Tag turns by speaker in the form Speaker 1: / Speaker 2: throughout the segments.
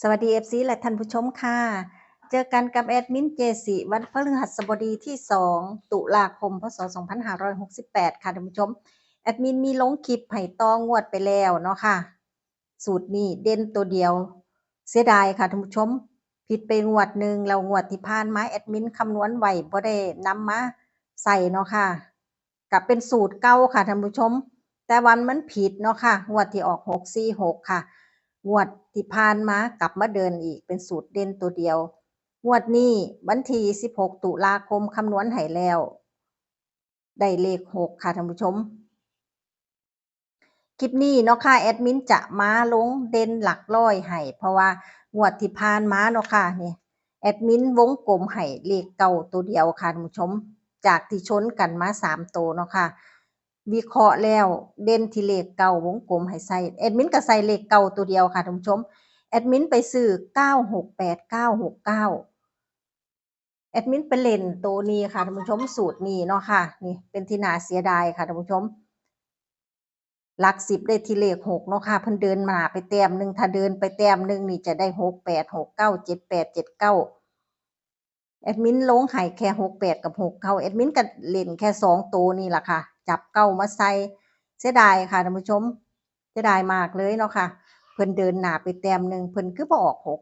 Speaker 1: สวัสดี FC และท่านผู้ชมค่ะเจอกันกับแอดมินเจสิวันพฤหัสบดีที่2ตุลาคมพศ2568ค่ะท่านผู้ชมแอดมินมีลงคลิปให้ต่องวดไปแล้วเนาะค่ะสูตรนี้เด่นตัวเดียวเสียดายค่ะท่านผู้ชมผิดไปงวดหนึ่งแล้วงวดที่ผ่านมาแอดมินคำนวณไว้บ่ได้นำมาใส่เนาะค่ะกับเป็นสูตรเก่าค่ะท่านผู้ชมแต่วันมันผิดเนาะค่ะงวดที่ออก646ค่ะงวดที่ผ่านมากลับมาเดินอีกเป็นสูตรเด่นตัวเดียวงวดนี้วันที่16ตุลาคมคำนวณให้แล้วได้เลข6ค่ะท่านผู้ชมคลิปนี้เนาะค่ะแอดมินจะมาลงเด่นหลักร้อยให้เพราะว่างวดที่ผ่านมาเนาะค่ะนี่แอดมินวงกลมให้เลขเก่าตัวเดียวค่ะท่านผู้ชมจากที่ชนกันมา3ตัวเนาะค่ะวิเคราะห์แล้วเด่นที่เลขเก่าวงกลมให้ใส่แอดมินก็ใส่เลขเก่าตัวเดียวค่ะท่านผู้ชมแอดมินไปซื้อ968969แอดมินไปเล่นตัวนี้ค่ะท่านผู้ชมสูตรนี้เนาะค่ะนี่เป็นที่น่าเสียดายค่ะท่านผู้ชม หลัก10ได้ที่เลข6เนาะค่ะเพิ่นเดินมาไปแต้มหนึ่งถ้าเดินไปแต้มหนึ่งนี่จะได้6 8 6 9 7 8 7 9แอดมินลงให้แค่6 8กับ6 9แอดมินก็เล่นแค่2ตัวนี่ล่ะค่ะจับเก้ามาใส่เสียดายค่ะท่านผู้ชมเสียดายมากเลยเนาะค่ะเพิ่นเดินหน้าไปแต้มหนึ่งเพิ่นคือบ่ออก6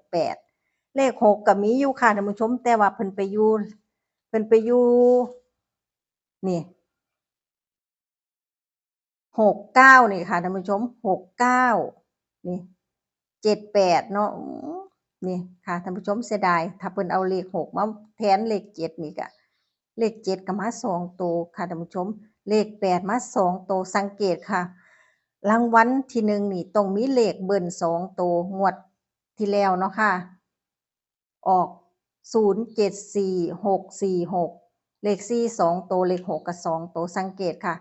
Speaker 1: 8เลข6ก็มีอยู่ค่ะท่านผู้ชมแต่ว่าเพิ่นไปอยู่นี่ 69นี่ค่ะท่านผู้ชม69นี่78เนาะนี่ค่ะท่านผู้ชมเสียดายถ้าเพิ่นเอาเลข6มาแทนเลข7นี่ก็เลข7ก็มา2ตัวค่ะท่านผู้ชมเลข8มา2ตัวสังเกตค่ะรางวัลที่1นี่ต้องมีเลขเบิ้น2ตัวงวดที่แล้วเนาะค่ะออก074646เลข4 2ตัวเลข6ก็2ตัวสังเกตค่ะ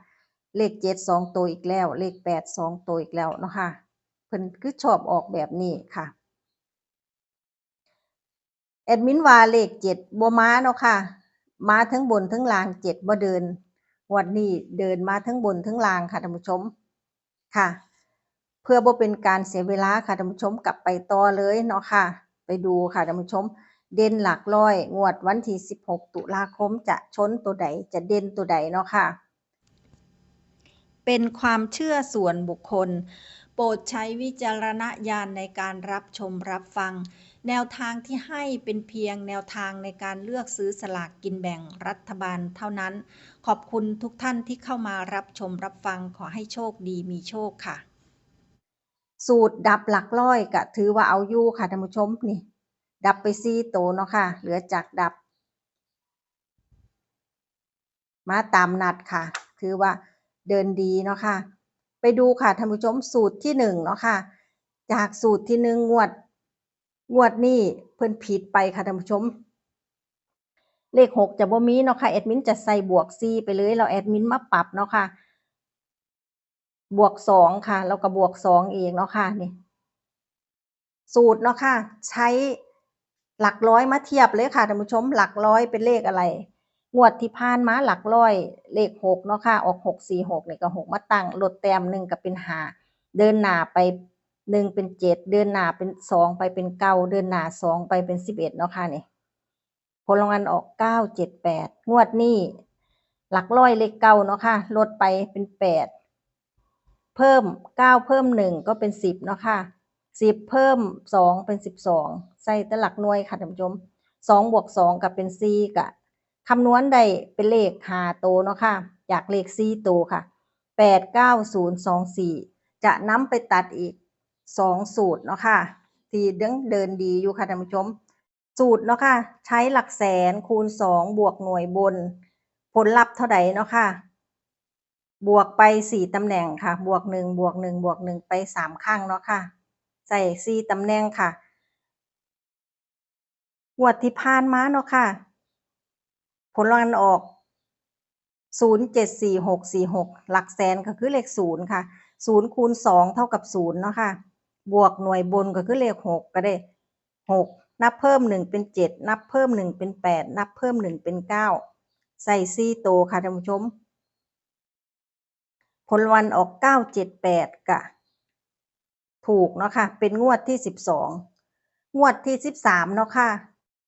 Speaker 1: เลข7 2ตัวอีกแล้วเลข8 2ตัวอีกแล้วเนาะค่ะเพิ่นคือชอบออกแบบนี้ค่ะแอดมินว่าเลข7บ่มาเนาะค่ะมาทั้งบนทั้งล่าง7บ่เดินงวดนี้เดินมาทั้งบนทั้งล่างค่ะท่านผู้ชมค่ะเพื่อบ่เป็นการเสียเวลาค่ะท่านผู้ชมกลับไปต่อเลยเนาะค่ะไปดูค่ะท่านผู้ชมเด่นหลักร้อยงวดวันที่16ตุลาคมจะชนตัวใดจะเด่นตัวใดเนาะค่ะ เป็นความเชื่อส่วนบุคคลโปรดใช้วิจารณญาณในการรับชมรับฟังแนวทางที่ให้เป็นเพียงแนวทางในการเลือกซื้อสลากกินแบ่งรัฐบาลเท่านั้นขอบคุณทุกท่านที่เข้ามารับชมรับฟังขอให้โชคดีมีโชคค่ะสูตรดับหลักร้อยก็ถือว่าเอาอยู่ค่ะท่านผู้ชมนี่ดับไป4ตัวเนาะค่ะเหลือจากดับมาตามนัดค่ะถือว่าเดินดีเนาะค่ะไปดูค่ะท่านผู้ชมสูตรที่1เนาะค่ะจากสูตรที่1งวดนี้เพิ่นผิดไปค่ะท่านผู้ชมเลข6จะบ่มีเนาะค่ะแอดมินจะใส่บวก4ไปเลยแล้วแอดมินมาปรับเนาะค่ะบวก2ค่ะแล้วก็บวก2เองเนาะค่ะนี่สูตรเนาะค่ะใช้หลักร้อยมาเทียบเลยค่ะท่านผู้ชมหลักร้อยเป็นเลขอะไรงวดที่ผ่านมาหลักร้อยเลข6เนาะค่ะออก646นี่ก็6มาตั้งลดแต้มหนึ่งก็เป็น5เดินหน้าไป1เป็น7เดินหน้าเป็น2ไปเป็น9เดินหน้า2ไปเป็น11เนาะค่ะนี่ผลรางวัลออก978งวดนี้หลักร้อยเลข9เนาะค่ะลดไปเป็น8เพิ่ม9เพิ่ม1ก็เป็น10เนาะค่ะ10เพิ่ม2เป็น12ใส่แต่หลักหน่วยค่ะท่านผู้ชม2บวก2ก็เป็น4ก็คำนวณได้เป็นเลข5ตัวเนาะค่ะจากเลข4ตัวค่ะ89024จะนำไปตัดอีก2สูตรเนาะค่ะที่ยังเดินดีอยู่ค่ะท่านผู้ชมสูตรเนาะค่ะใช้หลักแสนคูณ2บวกหน่วยบนผลลัพธ์เท่าใดเนาะค่ะบวกไป4ตำแหน่งค่ะบวก1บวก1บวก1ไป3ครั้งเนาะค่ะใส่4ตำแหน่งค่ะงวดที่ผ่านมาเนาะค่ะผลรางวัลออก074646หลักแสนก็คือเลข0ค่ะ0คูณ2เท่ากับ0เนาะค่ะบวกหน่วยบนก็คือเลข6ก็ได้6นับเพิ่ม1เป็น7นับเพิ่ม1เป็น8นับเพิ่ม1เป็น9ใส่4ตัวค่ะท่านผู้ชมผลรางวัลออก978กะถูกเนาะค่ะเป็นงวดที่12 งวดที่13เนาะค่ะ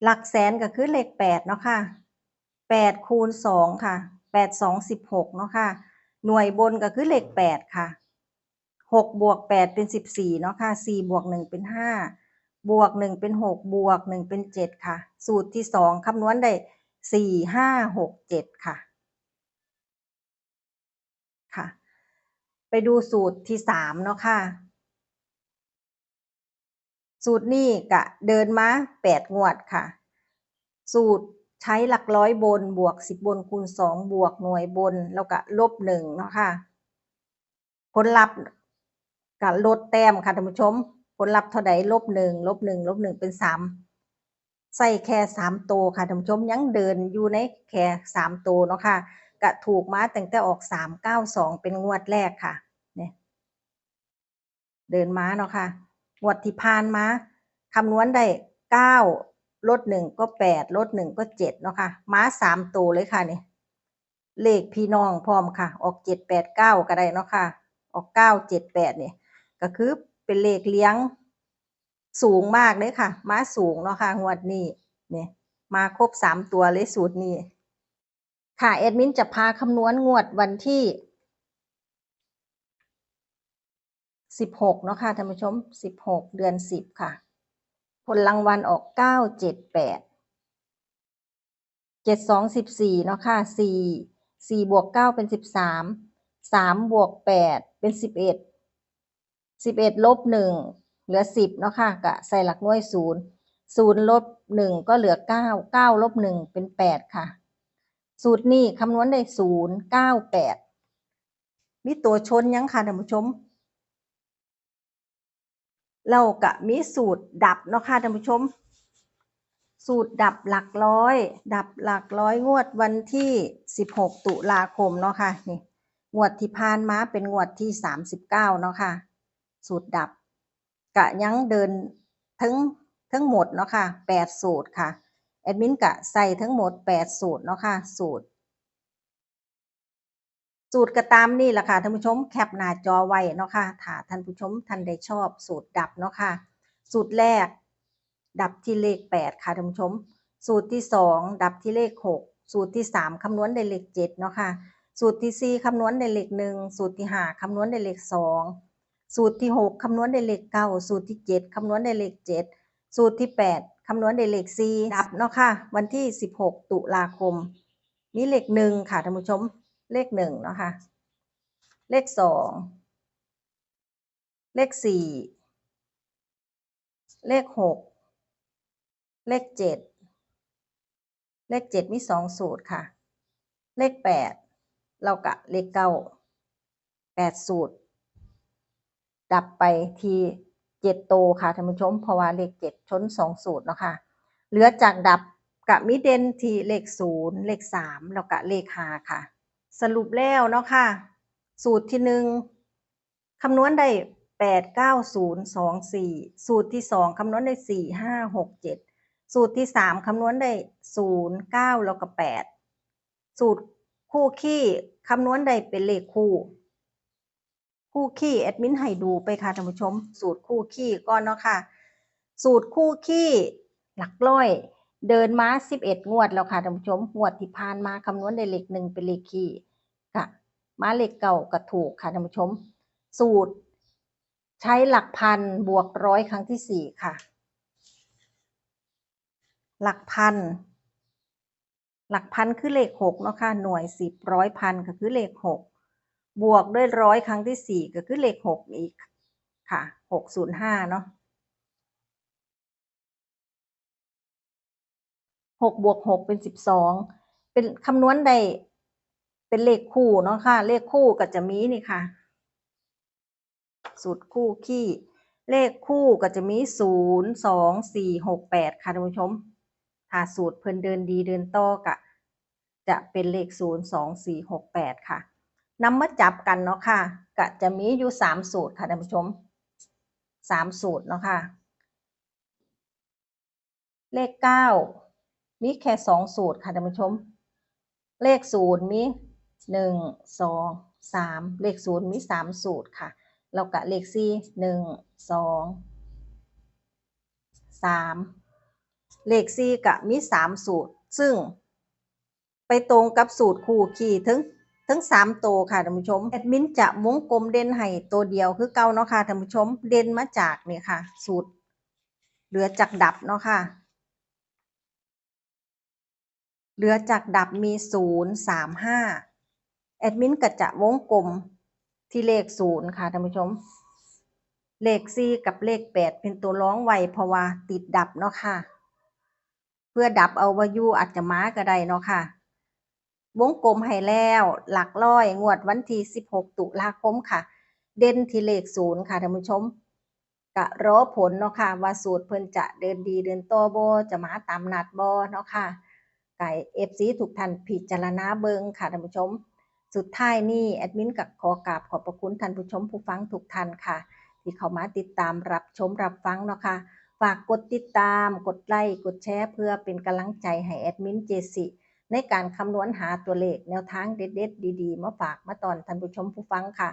Speaker 1: หลักแสนก็คือเลข8เนาะค่ะ8คูณ2ค่ะ8 2 16เนาะค่ะหน่วยบนก็คือเลข8ค่ะ6บวก8เป็น14เนาะค่ะ4บวก1เป็น5บวก1เป็น6บวก1เป็น7ค่ะสูตรที่2คำนวณได้4 5 6 7ค่ะค่ะไปดูสูตรที่3เนาะค่ะสูตรนี้ก็เดินมา8งวดค่ะสูตรใช้หลักร้อยบนบวก10บนคูณ2บวกหน่วยบนแล้วก็ลบ1เนาะค่ะผลลัพธ์ก็ลดแต้มค่ะท่านผู้ชมผลลัพธ์เท่าใดลบ1ลบ1ลบ1เป็น3ใส่แค่3ตัวค่ะท่านผู้ชมยังเดินอยู่ในแค่3ตัวเนาะค่ะก็ถูกมาตั้งแต่ออก392เป็นงวดแรกค่ะเนี่ยเดินมาเนาะค่ะงวดที่ผ่านมาคำนวณได้9ลด1ก็8ลด1ก็7เนาะค่ะมา3ตัวเลยค่ะนี่เลขพี่น้องพร้อมค่ะออก789ก็ได้เนาะค่ะออก978นี่ก็คือเป็นเลขเลี้ยงสูงมากเลยค่ะมาสูงเนาะค่ะงวดนี้นี่มาครบ3ตัวเลยสูตรนี้ค่ะแอดมินจะพาคำนวณงวดวันที่16เนาะค่ะท่านผู้ชม16เดือน10ค่ะผลรางวัลออก978 7 2 14เนาะค่ะ4บวก9เป็น13 3บวก8เป็น11 11ลบ1เหลือ10เนาะค่ะก็ใส่หลักหน่วย0 0ลบ1ก็เหลือ9 9ลบ1เป็น8ค่ะสูตรนี้คำนวณได้0 9 8มีตัวชนยังค่ะท่านผู้ชมเราก็มีสูตรดับเนาะค่ะท่านผู้ชมสูตรดับหลักร้อยดับหลักร้อยงวดวันที่16ตุลาคมเนาะค่ะนี่งวดที่ผ่านมาเป็นงวดที่39เนาะค่ะสูตรดับกะยังเดินทั้งหมดเนาะค่ะ8สูตรค่ะแอดมินกะใส่ทั้งหมด8สูตรเนาะค่ะสูตรก็ตามนี่แหละค่ะท่านผู้ชมแคปหน้าจอไว้เนาะค่ะถ้าท่านผู้ชมท่านใดชอบสูตรดับเนาะค่ะสูตรแรกดับที่เลข8ค่ะท่านผู้ชมสูตรที่2ดับที่เลข6สูตรที่3คำนวณได้เลข7เนาะค่ะสูตรที่4คำนวณได้เลข1สูตรที่5คำนวณได้เลข2สูตรที่6คำนวณได้เลข9สูตรที่7คำนวณได้เลข7สูตรที่8คำนวณได้เลข4ดับเนาะค่ะวันที่16ตุลาคมมีเลข1ค่ะท่านผู้ชมเลข1เนาะค่ะเลข2เลข4เลข6เลข7เลข7มี2สูตรค่ะเลข8แล้วก็เลข9 8สูตรดับไปที่7ตัวค่ะท่านผู้ชมเพราะว่าเลข7ชน2สูตรเนาะค่ะเหลือจากดับก็มีเด่นที่เลข0เลข3แล้วก็เลข5ค่ะสรุปแล้วเนาะค่ะสูตรที่1คำนวณได้8 9 0 2 4สูตรที่2คำนวณได้4 5 6 7สูตรที่3คำนวณได้0 9แล้วก็8สูตรคู่คี่คำนวณได้เป็นเลขคู่คี่แอดมินให้ดูไปค่ะท่านผู้ชมสูตรคู่คี่ก่อนเนาะค่ะสูตรคู่คี่หลักร้อยเดินมา11งวดแล้วค่ะท่านผู้ชมงวดที่ผ่านมาคำนวณได้เลข1เป็นเลขคี่ค่ะมาเลขเก่าก็ถูกค่ะท่านผู้ชมสูตรใช้หลักพันบวกร้อยครั้งที่4ค่ะหลักพันคือเลข6เนาะค่ะหน่วย10ร้อยพันก็คือเลข6บวกด้วยร้อยครั้งที่4ก็คือเลข6อีกค่ะ605เนาะ6บวก6เป็น12เป็นคำนวณได้เป็นเลขคู่เนาะค่ะเลขคู่ก็จะมีนี่ค่ะสูตรคู่คี่เลขคู่ก็จะมี0 2 4 6 8ค่ะท่านผู้ชมถ้าสูตรเพิ่นเดินดีเดินต่อก็จะเป็นเลข0 2 4 6 8ค่ะนำมาจับกันเนาะค่ะก็จะมีอยู่3สูตรค่ะท่านผู้ชม3สูตรเนาะค่ะเลข9มีแค่2สูตรค่ะท่านผู้ชมเลข0มี1 2 3เลข0มี3สูตรค่ะแล้วก็เลข4 1 2 3เลข4ก็มี3สูตรซึ่งไปตรงกับสูตรคู่คีทั้ง3ตัวค่ะท่านผู้ชมแอดมินจะวงกลมเด่นให้ตัวเดียวคือเก่าเนาะค่ะท่านผู้ชมเด่นมาจากนี่ค่ะสูตรเหลือจากดับเนาะค่ะเหลือจากดับมี0 3 5แอดมินก็จะวงกลมที่เลข0ค่ะท่านผู้ชมเลข4กับเลข8เป็นตัวรองไว้เพราะว่าติดดับเนาะค่ะเพื่อดับเอาว่าอยู่อาจจะมาก็ได้เนาะค่ะวงกลมให้แล้วหลักร้อยงวดวันที่16ตุลาคมค่ะเด่นที่เลข0ค่ะท่านผู้ชมก็รอผลเนาะค่ะว่าสูตรเพิ่นจะเดินดีเดินต่อบ่จะมาตามนัดบ่เนาะค่ะก็ให้ FC ทุกท่านพิจารณาเบิ่งค่ะท่านผู้ชม สุดท้ายนี้แอดมินก็ขอกราบขอบพระคุณท่านผู้ชมผู้ฟังทุกท่านค่ะที่เข้ามาติดตามรับชมรับฟังเนาะค่ะฝากกดติดตามกดไลค์กดแชร์เพื่อเป็นกำลังใจให้แอดมินเจสิในการคำนวณหาตัวเลขแนวทางเด็ดๆดีๆมาฝากมาตอนท่านผู้ชมผู้ฟังค่ะ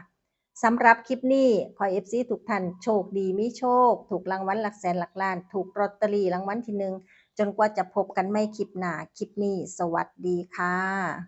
Speaker 1: สำหรับคลิปนี้ขอ FC ทุกท่านโชคดีมีโชคถูกรางวัลหลักแสนหลักล้านถูกลอตเตอรี่รางวัลที่1จนกว่าจะพบกันไม่คลิปหน้าคลิปนี้สวัสดีค่ะ